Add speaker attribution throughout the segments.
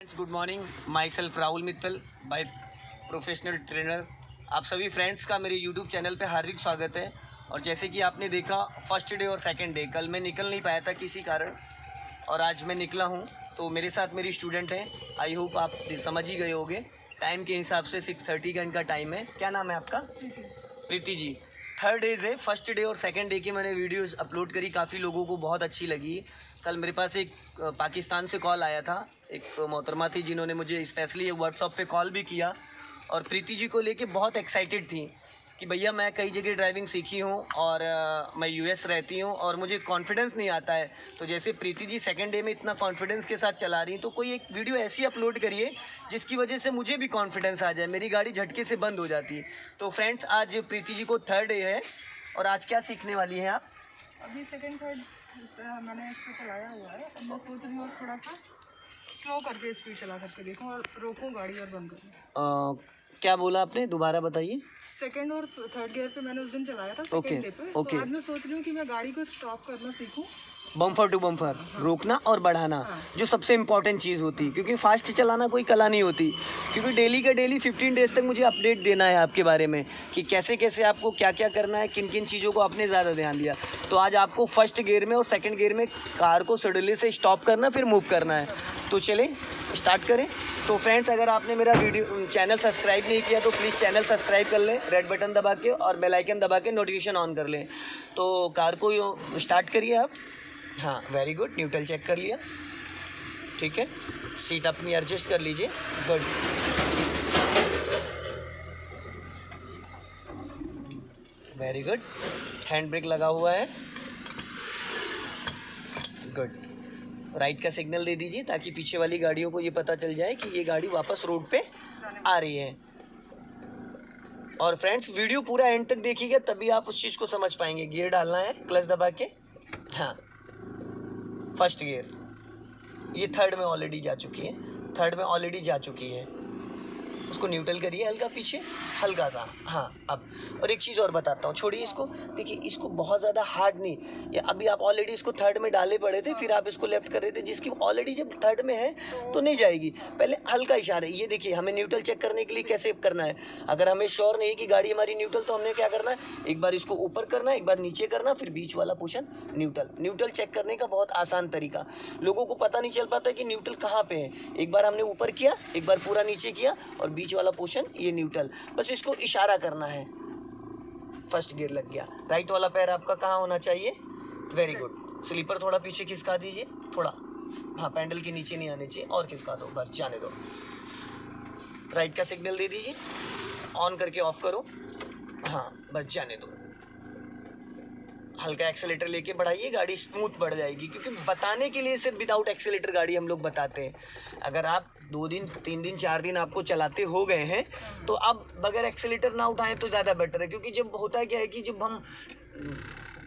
Speaker 1: Good morning, my self Rahul Mittal by professional trainer. आप सभी friends का मेरे यूट्यूब चैनल पे हार्दिक स्वागत है। और जैसे कि आपने देखा फर्स्ट डे और सेकंड डे, कल मैं निकल नहीं पाया था किसी कारण और आज मैं निकला हूँ। तो मेरे साथ मेरी स्टूडेंट हैं, आई होप आप समझ ही गए होंगे। टाइम के हिसाब से 6:30 का इनका टाइम है। क्या नाम है आपका? प्रीति जी। थर्ड डेज है, फर्स्ट डे और सेकंड डे की मैंने वीडियोस अपलोड करी, काफ़ी लोगों को बहुत अच्छी लगी। कल मेरे पास एक पाकिस्तान से कॉल आया था, एक मोहतरमा थी जिन्होंने मुझे स्पेशली व्हाट्सएप पे कॉल भी किया और प्रीति जी को लेके बहुत एक्साइटेड थी कि भैया मैं कई जगह ड्राइविंग सीखी हूँ और मैं यूएस रहती हूँ और मुझे कॉन्फिडेंस नहीं आता है। तो जैसे प्रीति जी सेकंड डे में इतना कॉन्फिडेंस के साथ चला रही, तो कोई एक वीडियो ऐसी अपलोड करिए जिसकी वजह से मुझे भी कॉन्फिडेंस आ जाए, मेरी गाड़ी झटके से बंद हो जाती। तो फ्रेंड्स, आज प्रीति जी को थर्ड डे है और आज क्या सीखने वाली हैं आप?
Speaker 2: अभी सेकंड थर्ड मैंने इस पर चलाया हुआ है। अब मैं सोच रही हूँ थोड़ा सा स्लो करके स्पीड चला करके देखूँ और रोकूँ गाड़ी और बंद करूँ।
Speaker 1: क्या बोला आपने, दोबारा बताइए।
Speaker 2: सेकंड और थर्ड गियर पे मैंने उस दिन चलाया था सेकंड डे पे। तो आज मैं सोच रही हूँ कि मैं गाड़ी को स्टॉप करना सीखूँ,
Speaker 1: बम्पर टू बम्पर रोकना और बढ़ाना, जो सबसे इम्पॉर्टेंट चीज़ होती है, क्योंकि फास्ट चलाना कोई कला नहीं होती। क्योंकि डेली का डेली 15 डेज तक मुझे अपडेट देना है आपके बारे में कि कैसे कैसे आपको क्या क्या करना है, किन किन चीज़ों को आपने ज़्यादा ध्यान दिया। तो आज आपको फर्स्ट गियर में और सेकंड गियर में कार को सडनली से स्टॉप करना, फिर मूव करना है। तो चलें स्टार्ट करें। तो फ्रेंड्स, अगर आपने मेरा वीडियो चैनल सब्सक्राइब नहीं किया तो प्लीज़ चैनल सब्सक्राइब कर लें, रेड बटन दबा के और बेल आइकन दबा के नोटिफिकेशन ऑन कर लें। तो कार को स्टार्ट करिए आप। हाँ, वेरी गुड। न्यूट्रल चेक कर लिया, ठीक है। सीट अपनी एडजस्ट कर लीजिए, good. Very good. Hand brake लगा हुआ है, गुड। राइट का सिग्नल दे दीजिए ताकि पीछे वाली गाड़ियों को ये पता चल जाए कि ये गाड़ी वापस रोड पे आ रही है। और फ्रेंड्स, वीडियो पूरा एंड तक देखिएगा तभी आप उस चीज़ को समझ पाएंगे। गियर डालना है, क्लच दबा के। हाँ, फर्स्ट गियर, ये थर्ड में ऑलरेडी जा चुकी है, उसको न्यूट्रल करिए, हल्का पीछे, हल्का सा। हाँ, अब और एक चीज़ और बताता हूँ, छोड़िए इसको। देखिए, इसको बहुत ज़्यादा हार्ड नहीं, ये अभी आप ऑलरेडी इसको थर्ड में डाले पड़े थे, फिर आप इसको लेफ्ट कर रहे थे, जिसकी ऑलरेडी जब थर्ड में है तो नहीं जाएगी। पहले हल्का इशारा। ये देखिए, हमें न्यूट्रल चेक करने के लिए कैसे करना है। अगर हमें श्योर नहीं है कि गाड़ी हमारी न्यूट्रल, तो हमने क्या करना है, एक बार इसको ऊपर करना, एक बार नीचे करना, फिर बीच वाला पोर्शन न्यूट्रल चेक करने का बहुत आसान तरीका। लोगों को पता नहीं चल पाता कि न्यूट्रल कहाँ पे है। एक बार हमने ऊपर किया, एक बार पूरा नीचे किया और बीच वाला पोर्शन ये न्यूट्रल, बस इसको इशारा करना है। फर्स्ट गियर लग गया। राइट वाला पैर आपका कहाँ होना चाहिए? Very good. स्लीपर थोड़ा पीछे खिसका दीजिए, थोड़ा। हाँ, पैडल के नीचे नहीं आने चाहिए, और खिसका दो, बस जाने दो। राइट का सिग्नल दे दीजिए, ऑन करके ऑफ करो। हाँ, बस जाने दो। हल्का एक्सेलेटर लेके बढ़ाइए, गाड़ी स्मूथ बढ़ जाएगी। क्योंकि बताने के लिए सिर्फ विदाउट एक्सेलेटर गाड़ी हम लोग बताते हैं। अगर आप 2 दिन 3 दिन 4 दिन आपको चलाते हो गए हैं तो आप बगैर एक्सेलेटर ना उठाएं तो ज़्यादा बेटर है। क्योंकि जब होता क्या है कि जब हम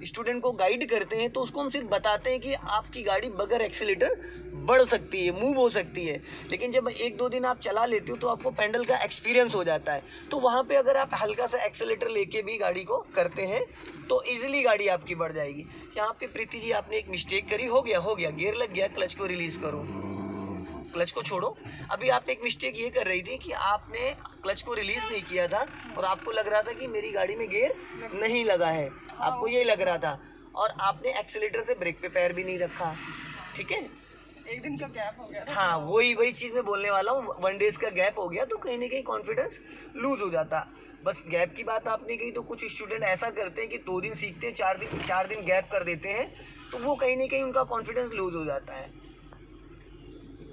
Speaker 1: स्टूडेंट को गाइड करते हैं तो उसको हम सिर्फ बताते हैं कि आपकी गाड़ी बगैर एक्सेलेटर बढ़ सकती है, मूव हो सकती है। लेकिन जब 1-2 दिन आप चला लेते हो तो आपको पैडल का एक्सपीरियंस हो जाता है। तो वहाँ पे अगर आप हल्का सा एक्सेलेटर लेके भी गाड़ी को करते हैं तो इजीली गाड़ी आपकी बढ़ जाएगी। यहाँ पे प्रीति जी आपने एक मिस्टेक करी, हो गया, गियर लग गया, क्लच को रिलीज़ करो, क्लच को छोड़ो। अभी आप एक मिस्टेक ये कर रही थी कि आपने क्लच को रिलीज़ नहीं किया था और आपको लग रहा था कि मेरी गाड़ी में गियर नहीं लगा है, आपको यही लग रहा था, और आपने एक्सेलेटर से ब्रेक पे पैर भी नहीं रखा, ठीक है।
Speaker 2: एक दिन का गैप हो गया था।
Speaker 1: हाँ, वही चीज़ मैं बोलने वाला हूँ। 1 डेज़ का गैप हो गया तो कहीं ना कहीं कॉन्फिडेंस लूज़ हो जाता। बस गैप की बात आपने कही, तो कुछ स्टूडेंट ऐसा करते हैं कि 2 दिन सीखते हैं, 4 दिन गैप कर देते हैं, तो वो कहीं ना कहीं उनका कॉन्फिडेंस लूज़ हो जाता है।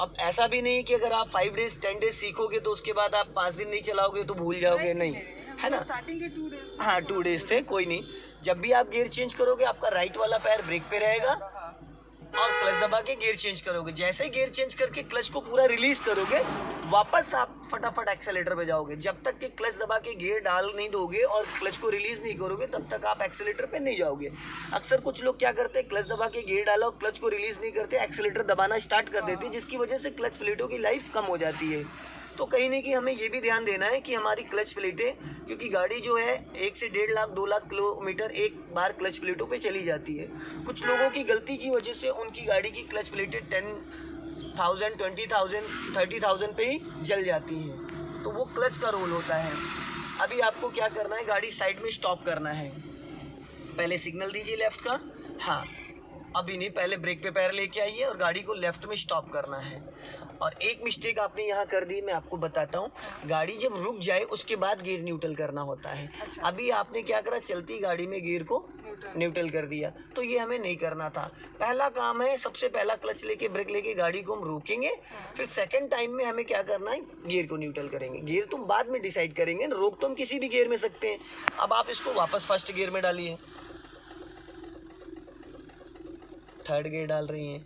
Speaker 1: अब ऐसा भी नहीं कि अगर आप 5 डेज 10 डेज सीखोगे तो उसके बाद आप 5 दिन नहीं चलाओगे तो भूल जाओगे, नहीं, है ना।
Speaker 2: स्टार्टिंग के 2 डेज,
Speaker 1: हाँ, 2 डेज थे, कोई नहीं। जब भी आप गियर चेंज करोगे आपका राइट वाला पैर ब्रेक पे रहेगा और क्लच दबा के गियर चेंज करोगे। जैसे गियर चेंज करके क्लच को पूरा रिलीज करोगे, वापस आप फटाफट एक्सेलेटर पे जाओगे। जब तक कि क्लच दबा के गियर डाल नहीं दोगे और क्लच को रिलीज नहीं करोगे तब तक आप एक्सेलेटर पे नहीं जाओगे। अक्सर कुछ लोग क्या करते हैं, क्लच दबा के गियर डाला और क्लच को रिलीज नहीं करते, एक्सेलेटर दबाना स्टार्ट कर देते हैं, जिसकी वजह से क्लच प्लेटों की लाइफ कम हो जाती है। तो कहीं ना कहीं हमें ये भी ध्यान देना है कि हमारी क्लच प्लेटें, क्योंकि गाड़ी जो है 1 से 1.5 लाख 2 लाख किलोमीटर एक बार क्लच प्लेटों पे चली जाती है। कुछ लोगों की गलती की वजह से उनकी गाड़ी की क्लच प्लेटें 1000, 20,000, 30,000 पे ही जल जाती है। तो वो क्लच का रोल होता है। अभी आपको क्या करना है, गाड़ी साइड में स्टॉप करना है। पहले सिग्नल दीजिए लेफ्ट का, हाँ अभी नहीं, पहले ब्रेक पे पैर लेके आइए और गाड़ी को लेफ्ट में स्टॉप करना है। और एक मिस्टेक आपने यहाँ कर दी, मैं आपको बताता हूँ। गाड़ी जब रुक जाए उसके बाद गियर न्यूट्रल करना होता है।
Speaker 2: अच्छा।
Speaker 1: अभी आपने क्या करा, चलती गाड़ी में गियर को न्यूट्रल कर दिया, तो ये हमें नहीं करना था। पहला काम है, सबसे पहला क्लच लेके ब्रेक लेके गाड़ी को हम रोकेंगे, फिर सेकंड टाइम में हमें क्या करना है, गियर को न्यूट्रल करेंगे। गियर तुम बाद में डिसाइड करेंगे, रोक तो हम किसी भी गियर में सकते हैं। अब आप इसको वापस फर्स्ट गियर में डालिए, थर्ड गियर डाल रही हैं।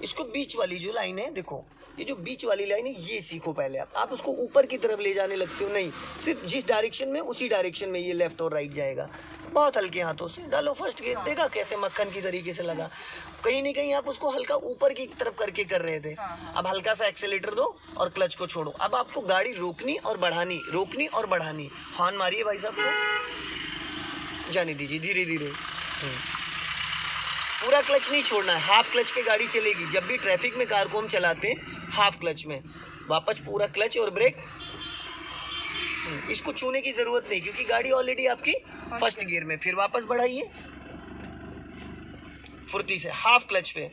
Speaker 1: इसको बीच वाली जो लाइन है, देखो ये जो बीच वाली लाइन है, ये सीखो पहले। आप उसको ऊपर की तरफ ले जाने लगते हो, नहीं, सिर्फ जिस डायरेक्शन में उसी डायरेक्शन में ये लेफ्ट और राइट जाएगा। बहुत हल्के हाथों से डालो फर्स्ट गियर, देखा कैसे मक्खन की तरीके से लगा। कहीं नहीं कहीं आप उसको हल्का ऊपर की तरफ करके कर रहे थे। अब हल्का सा एक्सेलेरेटर दो और क्लच को छोड़ो। अब आपको गाड़ी रोकनी और बढ़ानी, रोकनी और बढ़ानी। हॉर्न मारिए भाई साहब को, जाने दीजिए धीरे धीरे। पूरा क्लच नहीं छोड़ना है, हाफ क्लच पे गाड़ी चलेगी। जब भी ट्रैफिक में कार को हम चलाते हैं हाफ क्लच में, वापस पूरा क्लच और ब्रेक। इसको छूने की जरूरत नहीं क्योंकि गाड़ी ऑलरेडी आपकी फर्स्ट गियर में। फिर वापस बढ़ाइए फुर्ती से, हाफ क्लच पे।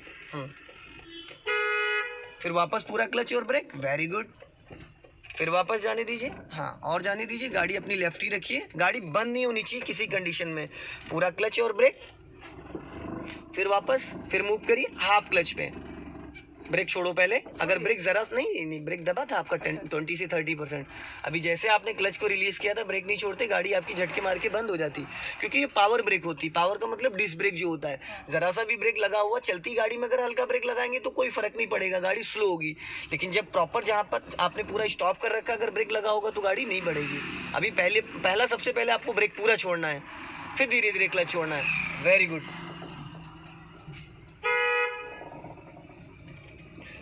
Speaker 1: फिर वापस पूरा क्लच और ब्रेक, वेरी गुड। फिर वापस जाने दीजिए, हाँ और जाने दीजिए। गाड़ी अपनी लेफ्ट ही रखिए, गाड़ी बंद नहीं होनी चाहिए किसी कंडीशन में। पूरा क्लच और ब्रेक, फिर वापस, फिर मूव करिए हाफ क्लच पे। ब्रेक छोड़ो पहले, अगर ब्रेक ज़रा नहीं ब्रेक दबा था आपका 20 से 30%। अभी जैसे आपने क्लच को रिलीज़ किया था, ब्रेक नहीं छोड़ते, गाड़ी आपकी झटके मार के बंद हो जाती, क्योंकि ये पावर ब्रेक होती। पावर का मतलब डिस्क ब्रेक जो होता है। ज़रा सा भी ब्रेक लगा हुआ, चलती गाड़ी में अगर हल्का ब्रेक लगाएंगे तो कोई फ़र्क नहीं पड़ेगा, गाड़ी स्लो होगी। लेकिन जब प्रॉपर जहाँ पर आपने पूरा स्टॉप कर रखा, अगर ब्रेक लगा होगा तो गाड़ी नहीं बढ़ेगी। अभी सबसे पहले आपको ब्रेक पूरा छोड़ना है, फिर धीरे धीरे क्लच छोड़ना है। Very good.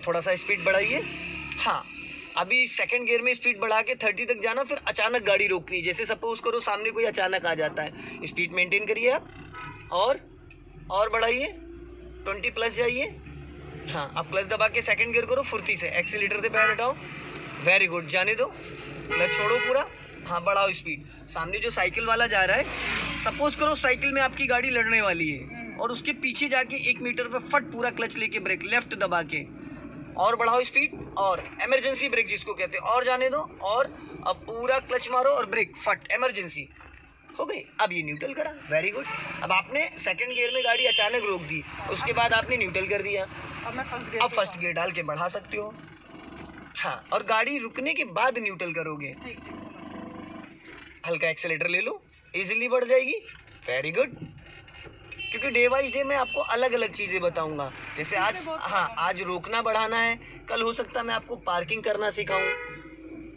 Speaker 1: थोड़ा सा स्पीड बढ़ाइए, हाँ अभी सेकंड गियर में स्पीड बढ़ा के 30 तक जाना, फिर अचानक गाड़ी रोकनी। जैसे सपोज करो सामने कोई अचानक आ जाता है, स्पीड मेंटेन करिए आप और बढ़ाइए, 20 प्लस जाइए। हाँ अब क्लच दबा के सेकंड गियर करो फुर्ती से, एक्सीलेटर से पैर हटाओ, वेरी गुड। जाने दो, क्लच छोड़ो पूरा, हाँ बढ़ाओ स्पीड। सामने जो साइकिल वाला जा रहा है, सपोज करो साइकिल में आपकी गाड़ी लड़ने वाली है और उसके पीछे जाके 1 मीटर पे फट पूरा क्लच लेके ब्रेक लेफ्ट दबा के और बढ़ाओ स्पीड, और इमरजेंसी ब्रेक जिसको कहते हैं, और जाने दो, और अब पूरा क्लच मारो और ब्रेक फट, इमरजेंसी हो गई। अब ये न्यूट्रल करा, वेरी गुड। अब आपने सेकंड गियर में गाड़ी अचानक रोक दी, उसके बाद आपने न्यूट्रल कर दिया। अब फर्स्ट गियर डाल के बढ़ा सकते हो, हाँ, और गाड़ी रुकने के बाद न्यूट्रल करोगे। हल्का एक्सेलेटर ले लो, इजीली बढ़ जाएगी, वेरी गुड। क्योंकि डे वाइज डे मैं आपको अलग अलग चीज़ें बताऊंगा। जैसे आज, हाँ आज रोकना बढ़ाना है, कल हो सकता है मैं आपको पार्किंग करना सिखाऊं,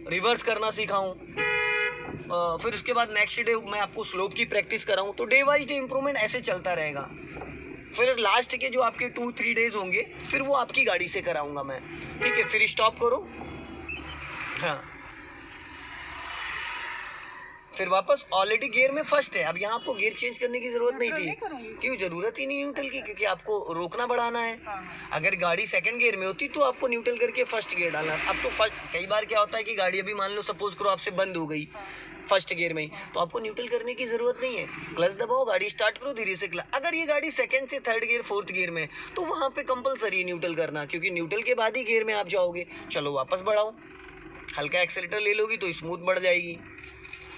Speaker 1: रिवर्स करना सिखाऊं, फिर उसके बाद नेक्स्ट डे मैं आपको स्लोप की प्रैक्टिस कराऊं। तो डे वाइज डे इम्प्रूवमेंट ऐसे चलता रहेगा। फिर लास्ट के जो आपके 2-3 डेज होंगे, फिर वो आपकी गाड़ी से कराऊंगा मैं, ठीक है। फिर स्टॉप करो, हाँ फिर वापस, ऑलरेडी गियर में फर्स्ट है, अब यहाँ आपको गियर चेंज करने की जरूरत नहीं थी। क्यों जरूरत ही नहीं न्यूट्रल की, क्योंकि आपको रोकना बढ़ाना है। अगर गाड़ी सेकंड गियर में होती तो आपको न्यूट्रल करके फर्स्ट गियर डालना। अब तो फर्स्ट, कई बार क्या होता है कि गाड़ी अभी मान लो सपोज करो आपसे बंद हो गई फर्स्ट गियर में ही, तो आपको न्यूट्रल करने की जरूरत नहीं है। क्लच दबाओ, गाड़ी स्टार्ट करो धीरे से। अगर ये गाड़ी सेकंड से थर्ड गियर, फोर्थ गियर में, तो वहाँ पे कंपलसरी है न्यूट्रल करना, क्योंकि न्यूट्रल के बाद ही गियर में आप जाओगे। चलो वापस बढ़ाओ, हल्का एक्सेलेटर ले लोगी तो स्मूथ बढ़ जाएगी।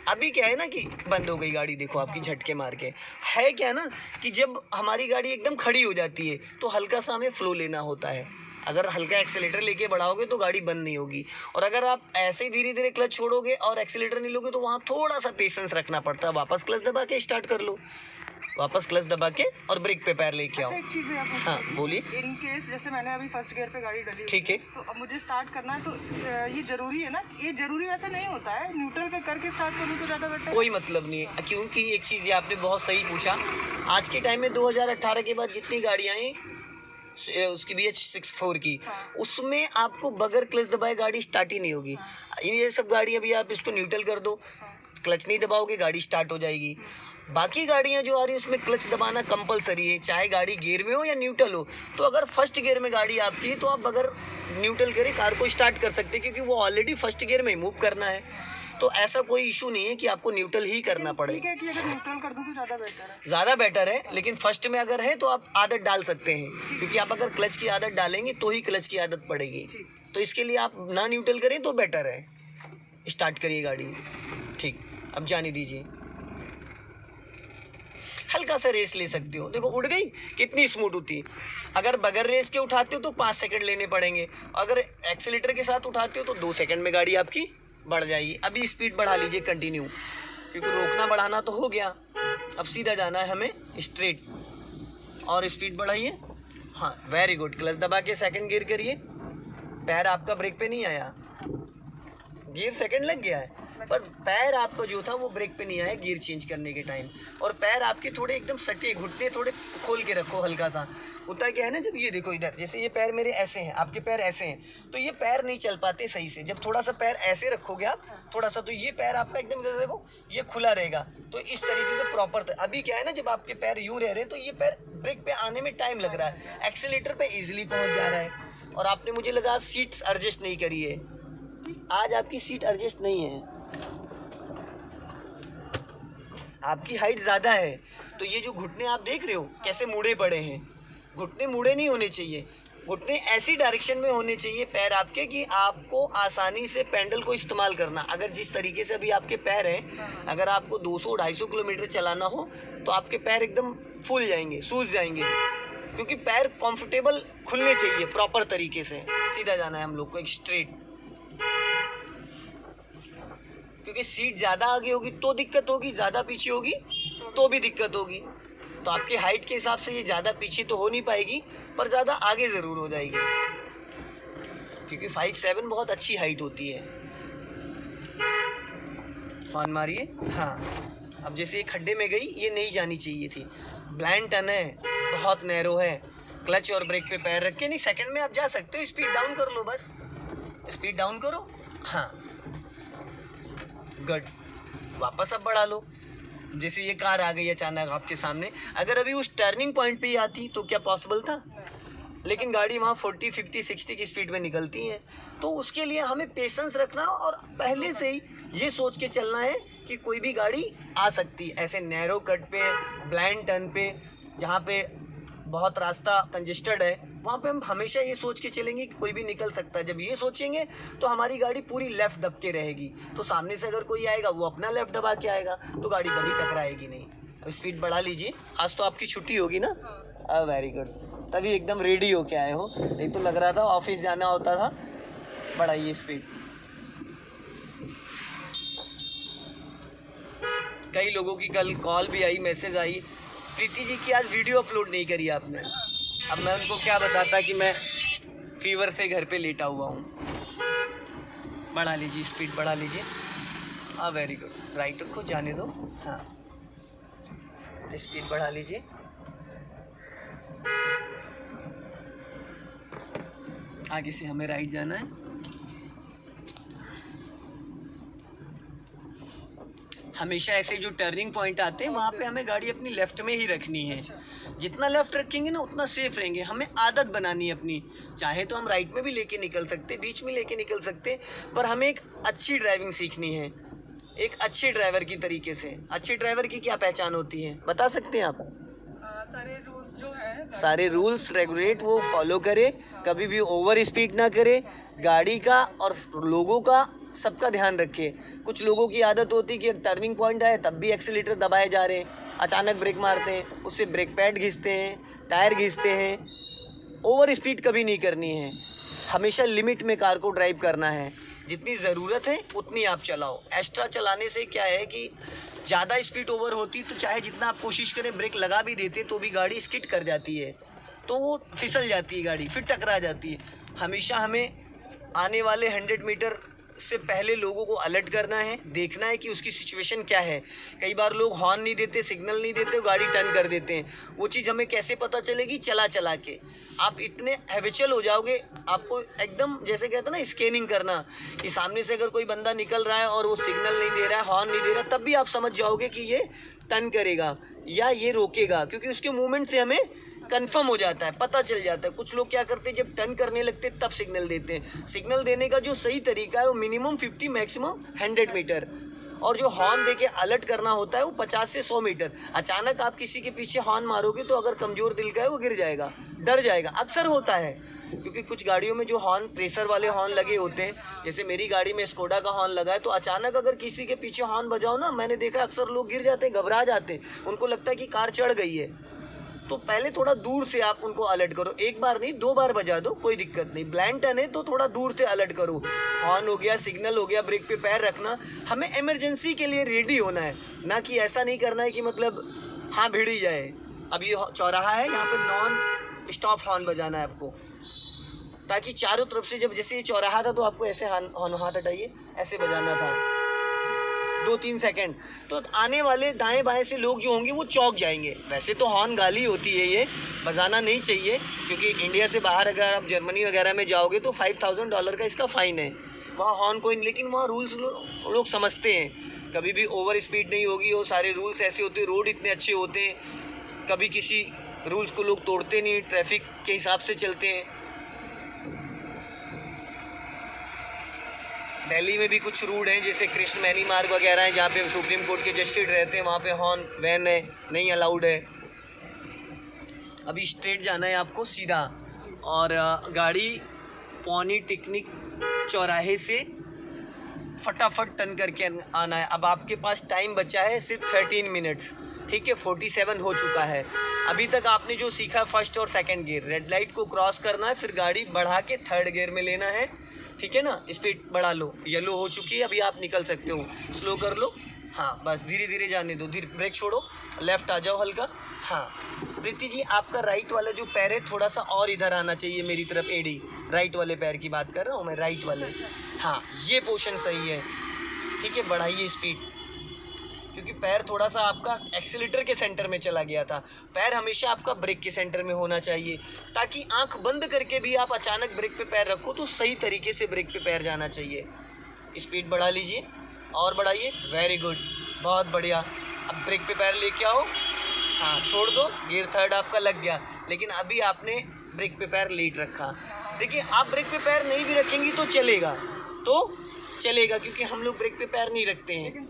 Speaker 1: अभी क्या है ना कि बंद हो गई गाड़ी, देखो आपकी झटके मार के। है क्या ना कि जब हमारी गाड़ी एकदम खड़ी हो जाती है तो हल्का सा हमें फ्लो लेना होता है। अगर हल्का एक्सेलेटर लेके बढ़ाओगे तो गाड़ी बंद नहीं होगी, और अगर आप ऐसे ही धीरे धीरे क्लच छोड़ोगे और एक्सेलेटर नहीं लोगे तो वहाँ थोड़ा सा पेशेंस रखना पड़ता है। वापस क्लच दबा के स्टार्ट कर लो, वापस क्लच दबा के और ब्रेक पे पैर लेके आओ।
Speaker 2: एक चीज़ है,
Speaker 1: हाँ बोलिए।
Speaker 2: इन केस जैसे मैंने अभी फर्स्ट गियर पे गाड़ी डाली,
Speaker 1: ठीक है,
Speaker 2: तो अब मुझे स्टार्ट करना है, तो ये जरूरी है ना? ये जरूरी वैसे नहीं होता है, न्यूट्रल पे करके स्टार्ट करूँ तो ज़्यादा बेटर।
Speaker 1: कोई मतलब नहीं है, क्योंकि एक चीज़ ये आपने बहुत सही पूछा। आज के टाइम में 2018 के बाद जितनी गाड़ियाँ हैं, उसकी BH64 की, उसमें आपको बगैर क्लच दबाए गाड़ी स्टार्ट ही नहीं होगी। ये सब गाड़ियाँ भी आप इसको न्यूट्रल कर दो, क्लच नहीं दबाओगे गाड़ी स्टार्ट हो जाएगी। बाकी गाड़ियां जो आ रही है उसमें क्लच दबाना कंपलसरी है, चाहे गाड़ी गियर में हो या न्यूट्रल हो। तो अगर फर्स्ट गियर में गाड़ी आपकी है तो आप अगर न्यूट्रल करें कार को स्टार्ट कर सकते हैं, क्योंकि वो ऑलरेडी फर्स्ट गियर में ही मूव करना है। तो ऐसा कोई इशू नहीं है कि आपको न्यूट्रल ही करना पड़ेगा।
Speaker 2: ठीक है कि अगर न्यूट्रल कर दूं तो ज़्यादा बेटर है।
Speaker 1: ज़्यादा बेटर है, लेकिन फर्स्ट में अगर है तो आप आदत डाल सकते हैं, क्योंकि आप अगर क्लच की आदत डालेंगे तो ही क्लच की आदत पड़ेगी। तो इसके लिए आप ना न्यूट्रल करें तो बेटर है। स्टार्ट करिए गाड़ी। ठीक, अब जाने दीजिए। हल्का सा रेस ले सकते हो, देखो उड़ गई कितनी स्मूथ होती। अगर बगैर रेस के उठाते हो तो 5 सेकंड लेने पड़ेंगे, अगर एक्सीलेटर के साथ उठाते हो तो 2 सेकंड में गाड़ी आपकी बढ़ जाएगी। अभी स्पीड बढ़ा लीजिए कंटिन्यू, क्योंकि रोकना बढ़ाना तो हो गया, अब सीधा जाना है हमें स्ट्रेट। और स्पीड बढ़ाइए। हाँ वेरी गुड। क्लच दबा के सेकंड गियर करिए। पैर आपका ब्रेक पे नहीं आया, गियर सेकंड लग गया है, पर पैर आपका जो था वो ब्रेक पे नहीं आया गियर चेंज करने के टाइम। और पैर आपके थोड़े एकदम सटे, घुटने थोड़े खोल के रखो हल्का सा। होता क्या है ना, जब ये देखो इधर, जैसे ये पैर मेरे ऐसे हैं, आपके पैर ऐसे हैं, तो ये पैर नहीं चल पाते सही से। जब थोड़ा सा पैर ऐसे रखोगे आप थोड़ा सा, तो ये पैर आपका एकदम इधर देखो ये खुला रहेगा। तो इस तरीके से प्रॉपर। अभी क्या है ना, जब आपके पैर यूँ रह रहे हैं तो ये पैर ब्रेक पे आने में टाइम लग रहा है, एक्सीलेटर पे ईजिली पहुँच जा रहा है। और आपने मुझे लगा सीट्स एडजस्ट नहीं करी है, आज आपकी सीट एडजस्ट नहीं है, आपकी हाइट ज़्यादा है। तो ये जो घुटने आप देख रहे हो कैसे मुड़े पड़े हैं, घुटने मुड़े नहीं होने चाहिए, घुटने ऐसी डायरेक्शन में होने चाहिए पैर आपके कि आपको आसानी से पैडल को इस्तेमाल करना। अगर जिस तरीके से अभी आपके पैर हैं, अगर आपको 200-250 किलोमीटर चलाना हो तो आपके पैर एकदम फूल जाएंगे, सूज जाएंगे, क्योंकि पैर कंफर्टेबल खुलने चाहिए प्रॉपर तरीके से। सीधा जाना है हम लोग को एक स्ट्रेट, क्योंकि सीट ज़्यादा आगे होगी तो दिक्कत होगी, ज़्यादा पीछे होगी तो भी दिक्कत होगी। तो आपकी हाइट के हिसाब से ये ज़्यादा पीछे तो हो नहीं पाएगी, पर ज़्यादा आगे ज़रूर हो जाएगी, क्योंकि 5'7" बहुत अच्छी हाइट होती है। हॉर्न मारिए। हाँ, अब जैसे ये खड्डे में गई, ये नहीं जानी चाहिए थी। ब्लाइंड टर्न है, बहुत नैरो है, क्लच और ब्रेक पे पैर रख के नहीं, सेकंड में आप जा सकते हो। स्पीड डाउन कर लो, बस स्पीड डाउन करो। हाँ गुड, वापस अब बढ़ा लो। जैसे ये कार आ गई अचानक आपके सामने, अगर अभी उस टर्निंग पॉइंट पे ही आती तो क्या पॉसिबल था? लेकिन गाड़ी वहाँ 40, 50, 60 की स्पीड में निकलती है। तो उसके लिए हमें पेशेंस रखना और पहले से ही ये सोच के चलना है कि कोई भी गाड़ी आ सकती है। ऐसे नैरो कट पे, ब्लाइंड टर्न पे, जहाँ पे बहुत रास्ता कंजेस्टेड है, वहाँ पे हम हमेशा ये सोच के चलेंगे कि कोई भी निकल सकता है। जब ये सोचेंगे तो हमारी गाड़ी पूरी लेफ़्ट दब के रहेगी। तो सामने से अगर कोई आएगा वो अपना लेफ़्ट दबा के आएगा, तो गाड़ी कभी टकराएगी नहीं। अब स्पीड बढ़ा लीजिए। आज तो आपकी छुट्टी होगी ना? वेरी गुड, तभी एकदम रेडी होके आए हो, नहीं तो लग रहा था ऑफिस जाना होता था। बढ़ाइए स्पीड। कई लोगों की कल कॉल भी आई, मैसेज आई, प्रीति जी की आज वीडियो अपलोड नहीं करी आपने। अब मैं उनको क्या बताता कि मैं फीवर से घर पे लेटा हुआ हूँ। बढ़ा लीजिए स्पीड, बढ़ा लीजिए। हाँ वेरी गुड, राइट रखो, जाने दो। हाँ स्पीड बढ़ा लीजिए। आगे से हमें राइट जाना है। हमेशा ऐसे जो टर्निंग पॉइंट आते हैं वहाँ पे हमें गाड़ी अपनी लेफ़्ट में ही रखनी है। जितना लेफ़्ट रखेंगे ना उतना सेफ रहेंगे। हमें आदत बनानी है अपनी। चाहे तो हम राइट में भी लेके निकल सकते, बीच में लेके निकल सकते, पर हमें एक अच्छी ड्राइविंग सीखनी है, एक अच्छे ड्राइवर की तरीके से। अच्छे ड्राइवर की क्या पहचान होती है बता सकते हैं आप?
Speaker 2: सारे रूल्स जो है,
Speaker 1: सारे रूल्स रेगुलेट वो फॉलो करे, कभी भी ओवर स्पीड ना करे, गाड़ी का और लोगों का सबका ध्यान रखे। कुछ लोगों की आदत होती है कि एक टर्निंग पॉइंट आए तब भी एक्सीलेटर दबाए जा रहे हैं, अचानक ब्रेक मारते हैं, उससे ब्रेक पैड घिसते हैं, टायर घिसते हैं। ओवर स्पीड कभी नहीं करनी है, हमेशा लिमिट में कार को ड्राइव करना है। जितनी ज़रूरत है उतनी आप चलाओ। एक्स्ट्रा चलाने से क्या है कि ज़्यादा स्पीड ओवर होती तो चाहे जितना आप कोशिश करें ब्रेक लगा भी देते तो भी गाड़ी स्किड कर जाती है, तो वो फिसल जाती है गाड़ी, फिर टकरा जाती है। हमेशा हमें आने वाले 100 मीटर से पहले लोगों को अलर्ट करना है, देखना है कि उसकी सिचुएशन क्या है। कई बार लोग हॉर्न नहीं देते, सिग्नल नहीं देते, गाड़ी टर्न कर देते हैं। वो चीज़ हमें कैसे पता चलेगी? चला चला के आप इतने हैबिचुअल हो जाओगे, आपको एकदम जैसे कहते हैं ना स्कैनिंग करना, कि सामने से अगर कोई बंदा निकल रहा है और वो सिग्नल नहीं दे रहा है, हॉर्न नहीं दे रहा, तब भी आप समझ जाओगे कि ये टर्न करेगा या ये रोकेगा, क्योंकि उसके मूवमेंट से हमें कंफर्म हो जाता है, पता चल जाता है। कुछ लोग क्या करते हैं, जब टर्न करने लगते हैं तब सिग्नल देते हैं। सिग्नल देने का जो सही तरीका है वो मिनिमम 50 मैक्सिमम 100 मीटर, और जो हॉर्न देके अलर्ट करना होता है वो 50 से 100 मीटर। अचानक आप किसी के पीछे हॉर्न मारोगे तो अगर कमज़ोर दिल का है वो गिर जाएगा, डर जाएगा। अक्सर होता है, क्योंकि कुछ गाड़ियों में जो हॉर्न प्रेशर वाले हॉर्न लगे होते हैं, जैसे मेरी गाड़ी में स्कोडा का हॉर्न लगा है, तो अचानक अगर किसी के पीछे हॉर्न बजाओ ना, मैंने देखा अक्सर लोग गिर जाते हैं, घबरा जाते हैं, उनको लगता है कि कार चढ़ गई है। तो पहले थोड़ा दूर से आप उनको अलर्ट करो, एक बार नहीं 2 बार बजा दो, कोई दिक्कत नहीं। ब्लाइंड टर्न है तो थोड़ा दूर से अलर्ट करो। हॉर्न हो गया, सिग्नल हो गया, ब्रेक पे पैर रखना। हमें इमरजेंसी के लिए रेडी होना है, ना कि ऐसा नहीं करना है कि मतलब हाँ भिड़ ही जाए। अब ये चौराहा है, यहाँ पे नॉन स्टॉप हॉर्न बजाना है आपको, ताकि चारों तरफ से, जब जैसे ये चौराहा था तो आपको ऐसे हाथ हटाइए, ऐसे बजाना था 2-3 सेकंड, तो आने वाले दाएं बाएं से लोग जो होंगे वो चौंक जाएंगे। वैसे तो हॉर्न गाली होती है, ये बजाना नहीं चाहिए, क्योंकि इंडिया से बाहर अगर आप जर्मनी वगैरह में जाओगे तो $5000 का इसका फ़ाइन है। वहाँ हॉर्न कोई, लेकिन वहाँ रूल्स लोग समझते हैं, कभी भी ओवर स्पीड नहीं होगी। वो सारे रूल्स ऐसे होते हैं, रोड इतने अच्छे होते हैं, कभी किसी रूल्स को लोग तोड़ते नहीं, ट्रैफिक के हिसाब से चलते हैं। दिल्ली में भी कुछ रूट हैं, जैसे कृष्ण मैनी मार्ग वगैरह हैं, जहाँ पे सुप्रीम कोर्ट के जस्टिस रहते हैं, वहाँ पे हॉर्न वैन है, नहीं अलाउड है। अभी स्ट्रेट जाना है आपको सीधा, और गाड़ी पॉलीटेक्निक चौराहे से फटाफट टर्न करके आना है। अब आपके पास टाइम बचा है सिर्फ 13 मिनट्स, ठीक है, 47 हो चुका है। अभी तक आपने जो सीखा फर्स्ट और सेकंड गियर, रेड लाइट को क्रॉस करना है, फिर गाड़ी बढ़ा के थर्ड गियर में लेना है, ठीक है ना। स्पीड बढ़ा लो, येलो हो चुकी है, अभी आप निकल सकते हो, स्लो कर लो। हाँ बस धीरे धीरे जाने दो, धीरे ब्रेक छोड़ो, लेफ़्ट आ जाओ हल्का। हाँ प्रीति जी, आपका राइट वाला जो पैर है थोड़ा सा और इधर आना चाहिए मेरी तरफ, एडी राइट वाले पैर की बात कर रहा हूँ मैं, राइट वाले। हाँ ये पोर्शन सही है, ठीक है, बढ़ाइए स्पीड, क्योंकि पैर थोड़ा सा आपका एक्सीलेटर के सेंटर में चला गया था। पैर हमेशा आपका ब्रेक के सेंटर में होना चाहिए, ताकि आंख बंद करके भी आप अचानक ब्रेक पे पैर रखो तो सही तरीके से ब्रेक पे पैर जाना चाहिए। स्पीड बढ़ा लीजिए और बढ़ाइए, वेरी गुड, बहुत बढ़िया। अब ब्रेक पे पैर लेके आओ, हाँ छोड़ दो, गियर थर्ड आपका लग गया, लेकिन अभी आपने ब्रेक पे पैर लेट रखा। देखिए आप ब्रेक पे पैर नहीं भी रखेंगी तो चलेगा, क्योंकि हम लोग ब्रेक पे पैर नहीं रखते हैं,
Speaker 2: लेकिन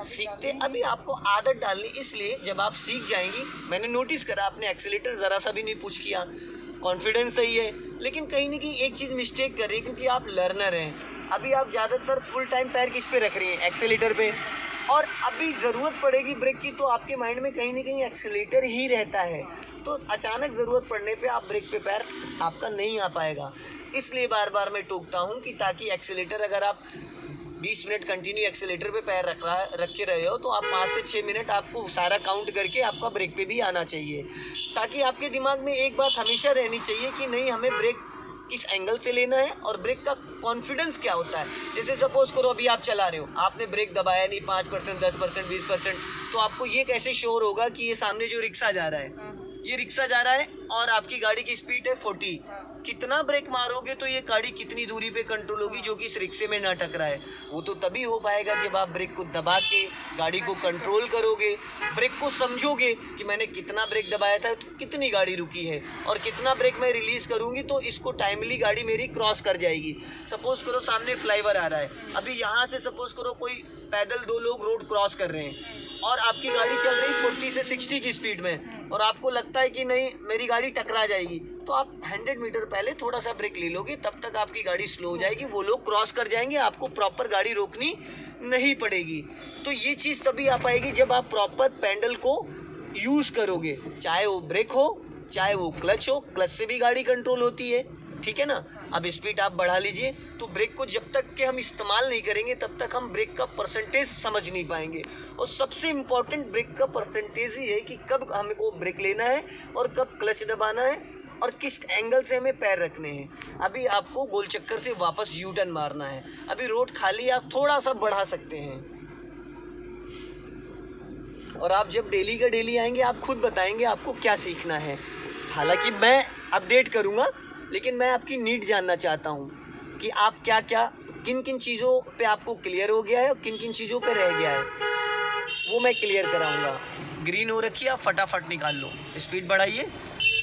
Speaker 1: सीखते अभी आपको आदत डालनी। इसलिए जब आप सीख जाएंगी, मैंने नोटिस करा आपने एक्सीलेटर ज़रा सा भी नहीं पुश किया, कॉन्फिडेंस सही है, लेकिन कहीं ना कहीं एक चीज़ मिस्टेक कर रही है, क्योंकि आप लर्नर हैं। अभी आप ज़्यादातर फुल टाइम पैर किस पे रख रही हैं, एक्सीलेटर पे, और अभी ज़रूरत पड़ेगी ब्रेक की तो आपके माइंड में कहीं ना कहीं एक्सीलेटर ही रहता है, तो अचानक ज़रूरत पड़ने पे आप ब्रेक पे पैर आपका नहीं आ पाएगा। इसलिए बार बार मैं टोकता हूँ कि ताकि एक्सीलेटर, अगर आप 20 मिनट कंटिन्यू एक्सीलेटर पे पैर रख के रहे हो, तो आप 5 से 6 मिनट आपको सारा काउंट करके आपका ब्रेक पे भी आना चाहिए, ताकि आपके दिमाग में एक बात हमेशा रहनी चाहिए कि नहीं, हमें ब्रेक किस एंगल से लेना है और ब्रेक का कॉन्फिडेंस क्या होता है। जैसे सपोज करो अभी आप चला रहे हो, आपने ब्रेक दबाया नहीं, 5%, 10%, 20%, तो आपको ये कैसे श्योर होगा कि ये सामने जो रिक्शा जा रहा है, ये रिक्शा जा रहा है और आपकी गाड़ी की स्पीड है 40, कितना ब्रेक मारोगे तो ये गाड़ी कितनी दूरी पे कंट्रोल होगी जो कि इस रिक्शे में ना टकराए। वो तो तभी हो पाएगा जब आप ब्रेक को दबा के गाड़ी को कंट्रोल करोगे, ब्रेक को समझोगे कि मैंने कितना ब्रेक दबाया था तो कितनी गाड़ी रुकी है, और कितना ब्रेक मैं रिलीज़ करूँगी तो इसको टाइमली गाड़ी मेरी क्रॉस कर जाएगी। सपोज़ करो सामने फ्लाईओवर आ रहा है, अभी यहाँ से सपोज़ करो कोई पैदल 2 लोग रोड क्रॉस कर रहे हैं और आपकी गाड़ी चल रही 40 से 60 की स्पीड में, और आपको लगता है कि नहीं मेरी गाड़ी टकरा जाएगी, तो आप 100 मीटर पहले थोड़ा सा ब्रेक ले लोगे, तब तक आपकी गाड़ी स्लो हो जाएगी, वो लोग क्रॉस कर जाएंगे, आपको प्रॉपर गाड़ी रोकनी नहीं पड़ेगी। तो ये चीज़ तभी आ पाएगी जब आप प्रॉपर पैडल को यूज़ करोगे, चाहे वो ब्रेक हो चाहे वो क्लच हो, क्लच से भी गाड़ी कंट्रोल होती है, ठीक है ना। अब स्पीड आप बढ़ा लीजिए, तो ब्रेक को जब तक के हम इस्तेमाल नहीं करेंगे तब तक हम ब्रेक का परसेंटेज समझ नहीं पाएंगे, और सबसे इम्पॉर्टेंट ब्रेक का परसेंटेज ही है कि कब हमको ब्रेक लेना है और कब क्लच दबाना है और किस एंगल से हमें पैर रखने हैं। अभी आपको गोल चक्कर से वापस यू टर्न मारना है, अभी रोड खाली, आप थोड़ा सा बढ़ा सकते हैं, और आप जब डेली का डेली आएंगे आप खुद बताएंगे आपको क्या सीखना है। हालांकि मैं अपडेट करूँगा, लेकिन मैं आपकी नीड जानना चाहता हूँ कि आप क्या क्या किन किन चीज़ों पे आपको क्लियर हो गया है और किन किन चीज़ों पे रह गया है। वो मैं क्लियर कराऊंगा। ग्रीन हो रखी है, आप फटाफट निकाल लो, स्पीड बढ़ाइए,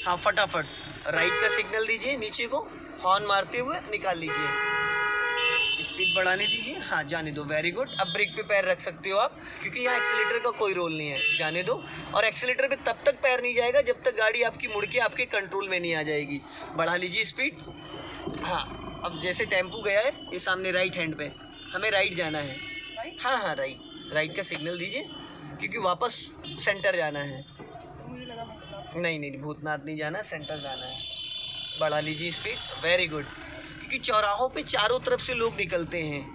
Speaker 1: हाँ फटाफट राइट का सिग्नल दीजिए, नीचे को हॉर्न मारते हुए निकाल लीजिए, स्पीड बढ़ाने दीजिए, हाँ जाने दो, वेरी गुड। अब ब्रेक पे पैर रख सकते हो आप, क्योंकि यहाँ एक्सीलेटर का कोई रोल नहीं है, जाने दो। और एक्सीलेटर पे तब तक पैर नहीं जाएगा जब तक गाड़ी आपकी मुड़ के आपके कंट्रोल में नहीं आ जाएगी। बढ़ा लीजिए स्पीड, हाँ। अब जैसे टेम्पू गया है ये सामने राइट हैंड पे, हमें राइट जाना है, हाँ हाँ राइट का सिग्नल दीजिए, क्योंकि वापस सेंटर जाना है।
Speaker 2: मुझे लगा
Speaker 1: नहीं नहीं भूतनाथ नहीं जाना, सेंटर जाना है। बढ़ा लीजिए स्पीड, वेरी गुड। क्योंकि चौराहों पे चारों तरफ से लोग निकलते हैं,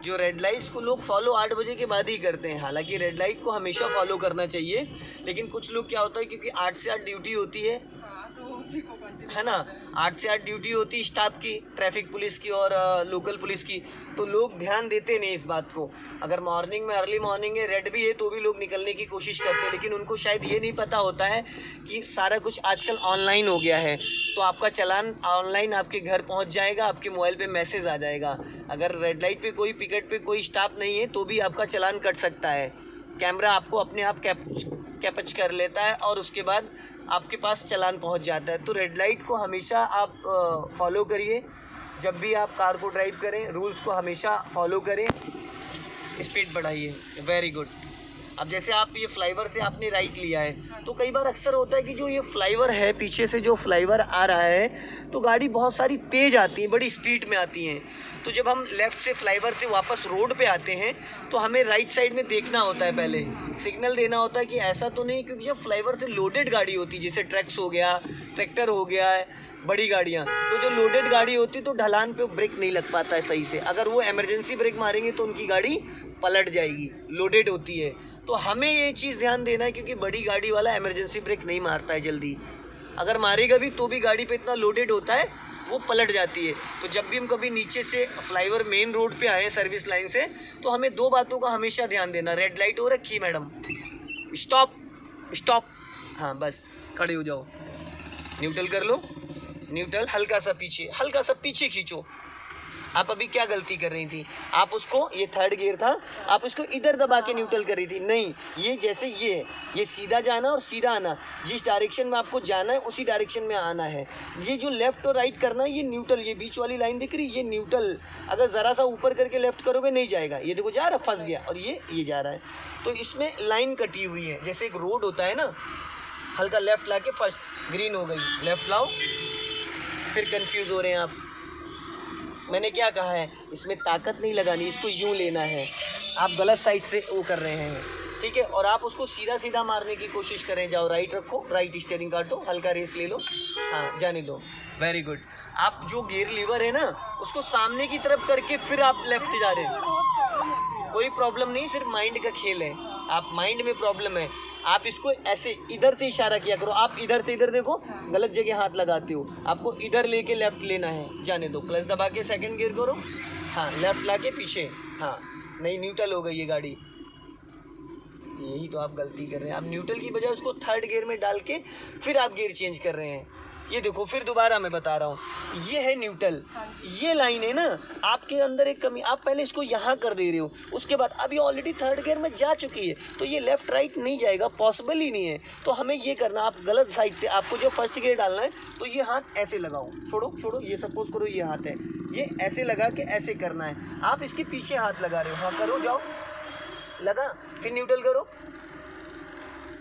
Speaker 1: जो रेड लाइट्स को लोग फॉलो 8 बजे के बाद ही करते हैं। हालांकि रेड लाइट को हमेशा फॉलो करना चाहिए, लेकिन कुछ लोग क्या होता है, क्योंकि 8 से 8 ड्यूटी होती है,
Speaker 2: हाँ, तो उसी को कंटिन्यू
Speaker 1: है ना, 8 से 8 ड्यूटी होती है स्टाफ की, ट्रैफिक पुलिस की और लोकल पुलिस की, तो लोग ध्यान देते नहीं इस बात को। अगर मॉर्निंग में अर्ली मॉर्निंग है, रेड भी है, तो भी लोग निकलने की कोशिश करते हैं, लेकिन उनको शायद ये नहीं पता होता है कि सारा कुछ आजकल ऑनलाइन हो गया है, तो आपका चालान ऑनलाइन आपके घर पहुंच जाएगा, आपके मोबाइल पे मैसेज आ जाएगा। अगर रेड लाइट पे कोई पिकेट पे कोई स्टाफ नहीं है तो भी आपका चालान कट सकता है, कैमरा आपको अपने आप कैप्च कर लेता है और उसके बाद आपके पास चालान पहुंच जाता है। तो रेड लाइट को हमेशा आप फॉलो करिए, जब भी आप कार को ड्राइव करें रूल्स को हमेशा फॉलो करें। स्पीड बढ़ाइए, वेरी गुड। अब जैसे आप ये फ्लाईओवर से आपने राइट लिया है, तो कई बार अक्सर होता है कि जो ये फ्लाईओवर है, पीछे से जो फ्लाईओवर आ रहा है, तो गाड़ी बहुत सारी तेज़ आती है, बड़ी स्पीड में आती हैं। तो जब हम लेफ़्ट से फ्लाईओवर से वापस रोड पे आते हैं तो हमें राइट साइड में देखना होता है, पहले सिग्नल देना होता है कि ऐसा तो नहीं, क्योंकि जब फ्लाईओवर से लोडेड गाड़ी होती है, जैसे ट्रक्स हो गया, ट्रैक्टर हो गया है, बड़ी गाड़ियाँ, तो जो लोडेड गाड़ी होती है तो ढलान पे ब्रेक नहीं लग पाता है सही से। अगर वो इमरजेंसी ब्रेक मारेंगे तो उनकी गाड़ी पलट जाएगी, लोडेड होती है। तो हमें ये चीज़ ध्यान देना है, क्योंकि बड़ी गाड़ी वाला इमरजेंसी ब्रेक नहीं मारता है जल्दी, अगर मारेगा भी तो भी गाड़ी पे इतना लोडेड होता है वो पलट जाती है। तो जब भी हम कभी नीचे से फ्लाईओवर मेन रोड पे आए सर्विस लाइन से, तो हमें 2 बातों का हमेशा ध्यान देना। रेड लाइट हो रखी मैडम, स्टॉप स्टॉप, हाँ बस खड़े हो जाओ, न्यूट्रल कर लो, न्यूट्रल हल्का सा पीछे खींचो। आप अभी क्या गलती कर रही थी, आप उसको, ये थर्ड गियर था, आप इसको इधर दबा के न्यूट्रल कर रही थी, नहीं, ये जैसे ये सीधा जाना और सीधा आना, जिस डायरेक्शन में आपको जाना है उसी डायरेक्शन में आना है। ये जो लेफ़्ट और राइट करना है, ये न्यूट्रल, ये बीच वाली लाइन दिख रही है, ये न्यूट्रल, अगर ज़रा सा ऊपर करके लेफ़्ट करोगे नहीं जाएगा, ये देखो जा रहा, फंस गया, और ये जा रहा है। तो इसमें लाइन कटी हुई है, जैसे एक रोड होता है ना, हल्का लेफ़्ट ला के फर्स्ट ग्रीन हो गई, लेफ़्ट लाओ, फिर कंफ्यूज हो रहे हैं आप। मैंने क्या कहा है, इसमें ताकत नहीं लगानी, इसको यूं लेना है, आप गलत साइड से वो कर रहे हैं, ठीक है। और आप उसको सीधा सीधा मारने की कोशिश करें, जाओ राइट रखो, राइट स्टीयरिंग काटो, हल्का रेस ले लो, हाँ जाने दो, वेरी गुड। आप जो गियर लीवर है ना, उसको सामने की तरफ करके फिर आप लेफ्ट जा रहे हैं, कोई प्रॉब्लम नहीं, सिर्फ माइंड का खेल है, आप माइंड में प्रॉब्लम है, आप इसको ऐसे इधर से इशारा किया करो, आप इधर से इधर देखो, गलत जगह हाथ लगाते हो, आपको इधर लेके लेफ्ट लेना है, जाने दो, क्लच दबा के सेकंड गियर करो, हाँ लेफ्ट ला के पीछे, हाँ नहीं न्यूट्रल हो गई ये गाड़ी, यही तो आप गलती कर रहे हैं, आप न्यूट्रल की बजाय उसको थर्ड गियर में डाल के फिर आप गियर चेंज कर रहे हैं। ये देखो, फिर दोबारा मैं बता रहा हूँ, ये है न्यूट्रल, ये लाइन है ना, आपके अंदर एक कमी, आप पहले इसको यहाँ कर दे रहे हो, उसके बाद अब ये ऑलरेडी थर्ड गियर में जा चुकी है, तो ये लेफ्ट राइट नहीं जाएगा, पॉसिबल ही नहीं है। तो हमें ये करना, आप गलत साइड से, आपको जो फर्स्ट गियर डालना है तो ये हाथ ऐसे लगाओ, छोड़ो, ये सपोज करो ये हाथ है, ये ऐसे लगा के ऐसे करना है, आप इसके पीछे हाथ लगा रहे हो, हाँ करो, जाओ लगा, फिर न्यूट्रल करो,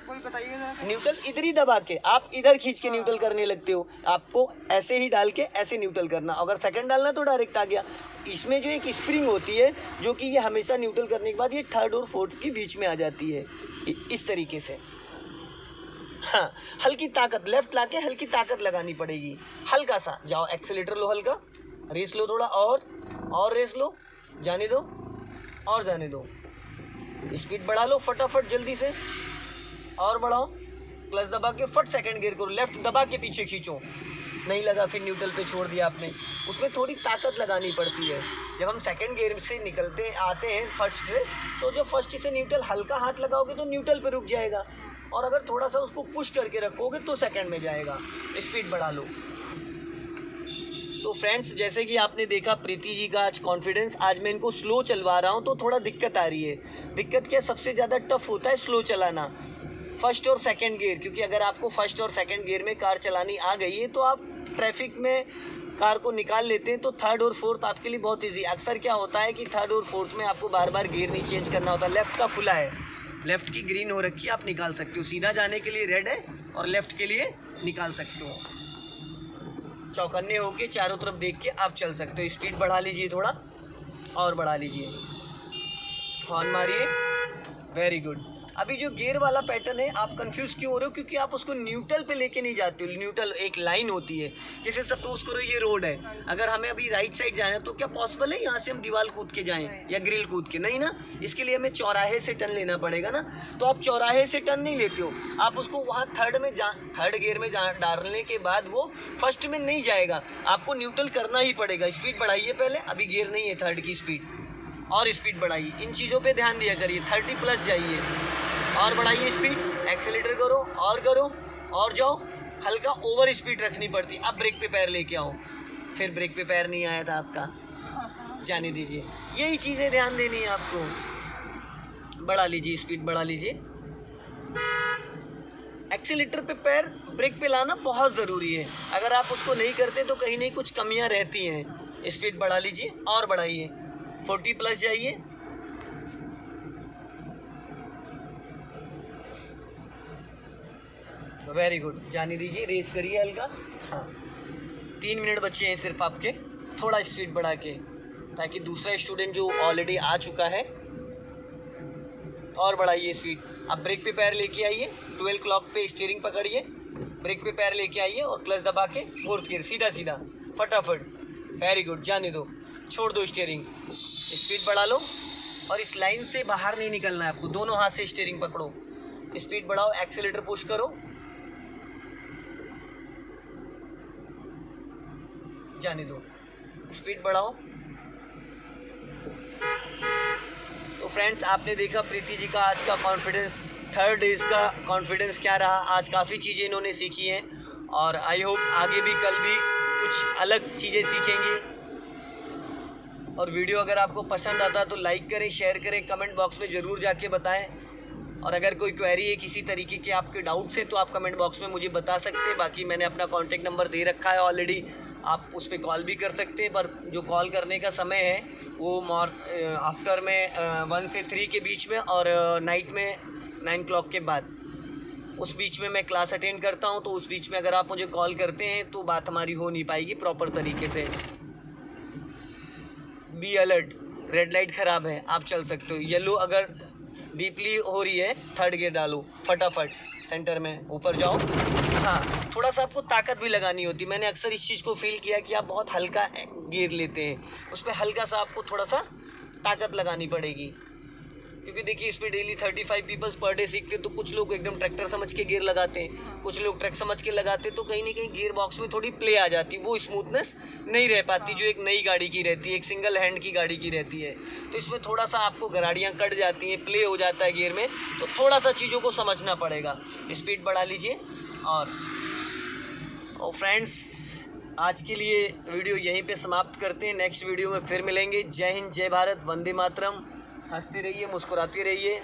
Speaker 2: कोई बताइए जरा।
Speaker 1: न्यूट्रल इधर ही दबा के, आप इधर खींच के न्यूट्रल करने लगते हो, आपको ऐसे ही डाल के ऐसे न्यूट्रल करना, अगर सेकंड डालना तो डायरेक्ट आ गया। इसमें जो एक स्प्रिंग होती है, जो कि ये हमेशा न्यूट्रल करने के बाद ये थर्ड और फोर्थ के बीच में आ जाती है, इस तरीके से। हाँ, हल्की ताकत, लेफ्ट लाके हल्की ताकत लगानी पड़ेगी, हल्का सा जाओ, एक्सीलेटर लो, हल्का रेस लो, थोड़ा और रेस लो, जाने दो और जाने दो, स्पीड बढ़ा लो फटाफट जल्दी से, और बढ़ाओ, क्लच दबा के फट सेकंड गियर करो, लेफ्ट दबा के पीछे खींचो, नहीं लगा फिर न्यूट्रल पे छोड़ दिया आपने, उसमें थोड़ी ताकत लगानी पड़ती है। जब हम सेकंड गियर से निकलते आते हैं फर्स्ट से, तो जब फर्स्ट से न्यूट्रल हल्का हाथ लगाओगे तो न्यूट्रल पे रुक जाएगा, और अगर थोड़ा सा उसको पुश करके रखोगे तो सेकंड में जाएगा। स्पीड बढ़ा लो, तो फ्रेंड्स जैसे कि आपने देखा प्रीति जी का आज कॉन्फिडेंस, आज मैं इनको स्लो चलवा रहा हूँ तो थोड़ा दिक्कत आ रही है। दिक्कत क्या, सबसे ज़्यादा टफ होता है स्लो चलाना, फर्स्ट और सेकंड गियर, क्योंकि अगर आपको फर्स्ट और सेकंड गियर में कार चलानी आ गई है तो आप ट्रैफिक में कार को निकाल लेते हैं, तो थर्ड और फोर्थ आपके लिए बहुत ईजी। अक्सर क्या होता है कि थर्ड और फोर्थ में आपको बार बार गियर नहीं चेंज करना होता। लेफ़्ट का खुला है, लेफ़्ट की ग्रीन हो रखी है, आप निकाल सकते हो। सीधा जाने के लिए रेड है और लेफ़्ट के लिए निकाल सकते हो। चौकन्ने होके चारों तरफ देख के आप चल सकते हो। स्पीड बढ़ा लीजिए, थोड़ा और बढ़ा लीजिए, हॉर्न मारिए, वेरी गुड। अभी जो गियर वाला पैटर्न है आप कंफ्यूज क्यों हो रहे हो, क्योंकि आप उसको न्यूट्रल पे लेके नहीं जाते हो। न्यूट्रल एक लाइन होती है, जैसे सपोज करो ये रोड है, अगर हमें अभी राइट साइड जाना है तो क्या पॉसिबल है यहाँ से हम दीवार कूद के जाएं या ग्रिल कूद के? नहीं ना, इसके लिए हमें चौराहे से टर्न लेना पड़ेगा ना। तो आप चौराहे से टर्न नहीं लेते हो, आप उसको वहाँ थर्ड गियर में डालने के बाद वो फर्स्ट में नहीं जाएगा, आपको न्यूट्रल करना ही पड़ेगा। स्पीड बढ़ाइए पहले, अभी गियर नहीं है थर्ड की स्पीड, और स्पीड बढ़ाइए। इन चीज़ों पे ध्यान दिया करिए। 30 प्लस जाइए और बढ़ाइए स्पीड, एक्सेलेरेटर करो और जाओ। हल्का ओवर स्पीड रखनी पड़ती। अब ब्रेक पे पैर लेके आओ, फिर ब्रेक पे पैर नहीं आया था आपका, जाने दीजिए। यही चीज़ें ध्यान देनी है आपको। बढ़ा लीजिए स्पीड, बढ़ा लीजिए। एक्सेलेरेटर पे पैर ब्रेक पे लाना बहुत ज़रूरी है, अगर आप उसको नहीं करते तो कहीं नहीं कुछ कमियां रहती हैं। स्पीड बढ़ा लीजिए और बढ़ाइए, 40 प्लस जाइए। वेरी गुड, जाने दीजिए, रेस करिए हल्का। हाँ, 3 मिनट बचे हैं सिर्फ आपके। थोड़ा स्पीड बढ़ा के, ताकि दूसरा स्टूडेंट जो ऑलरेडी आ चुका है, और बढ़ाइए स्पीड। अब ब्रेक पे पैर लेके आइए, 12 क्लॉक पे स्टीयरिंग पकड़िए, ब्रेक पे पैर लेके आइए और क्लच दबा के फोर्थ गियर, सीधा सीधा फटाफट। वेरी गुड, जाने दो, छोड़ दो स्टीयरिंग, स्पीड बढ़ा लो। और इस लाइन से बाहर नहीं निकलना है आपको, दोनों हाथ से स्टीयरिंग पकड़ो, स्पीड बढ़ाओ, एक्सेलेरेटर पुश करो, जाने दो, स्पीड बढ़ाओ। तो फ्रेंड्स आपने देखा प्रीति जी का आज का कॉन्फिडेंस, थर्ड डेज का कॉन्फिडेंस क्या रहा। आज काफ़ी चीज़ें इन्होंने सीखी हैं और आई होप आगे भी कल भी कुछ अलग चीज़ें सीखेंगी। और वीडियो अगर आपको पसंद आता तो लाइक करें, शेयर करें, कमेंट बॉक्स में ज़रूर जाके बताएं। और अगर कोई क्वेरी है, किसी तरीके के आपके डाउट्स हैं तो आप कमेंट बॉक्स में मुझे बता सकते हैं। बाकी मैंने अपना कॉन्टैक्ट नंबर दे रखा है ऑलरेडी, आप उस पर कॉल भी कर सकते हैं। पर जो कॉल करने का समय है वो आफ्टर में 1 से 3 के बीच में, और नाइट में 9 क्लॉक के बाद, उस बीच में मैं क्लास अटेंड करता हूं। तो उस बीच में अगर आप मुझे कॉल करते हैं तो बात हमारी हो नहीं पाएगी प्रॉपर तरीके से। बी अलर्ट, रेड लाइट ख़राब है, आप चल सकते हो। येलो अगर डीपली हो रही है, थर्ड गियर डालो फटाफट, सेंटर में ऊपर जाओ। हाँ, थोड़ा सा आपको ताकत भी लगानी होती है। मैंने अक्सर इस चीज़ को फील किया कि आप बहुत हल्का गियर लेते हैं, उस पर हल्का सा आपको थोड़ा सा ताकत लगानी पड़ेगी। क्योंकि देखिए इसमें डेली 35 पीपल्स पर डे सीखते, तो कुछ लोग एकदम ट्रैक्टर समझ के गियर लगाते हैं, कुछ लोग ट्रक समझ के लगाते, तो कहीं ना कहीं गियर बॉक्स में थोड़ी प्ले आ जाती, वो स्मूथनेस नहीं रह पाती जो एक नई गाड़ी की रहती है, एक सिंगल हैंड की गाड़ी की रहती है। तो इसमें थोड़ा सा आपको गराड़ियाँ कट जाती हैं, प्ले हो जाता है गियर में, तो थोड़ा सा चीज़ों को समझना पड़ेगा। स्पीड बढ़ा लीजिए। और फ्रेंड्स आज के लिए वीडियो यहीं पे समाप्त करते हैं, नेक्स्ट वीडियो में फिर मिलेंगे। जय हिंद, जय भारत, वंदे मातरम। हंसते रहिए, मुस्कुराते रहिए।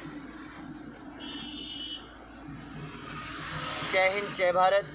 Speaker 1: जय हिंद, जय भारत।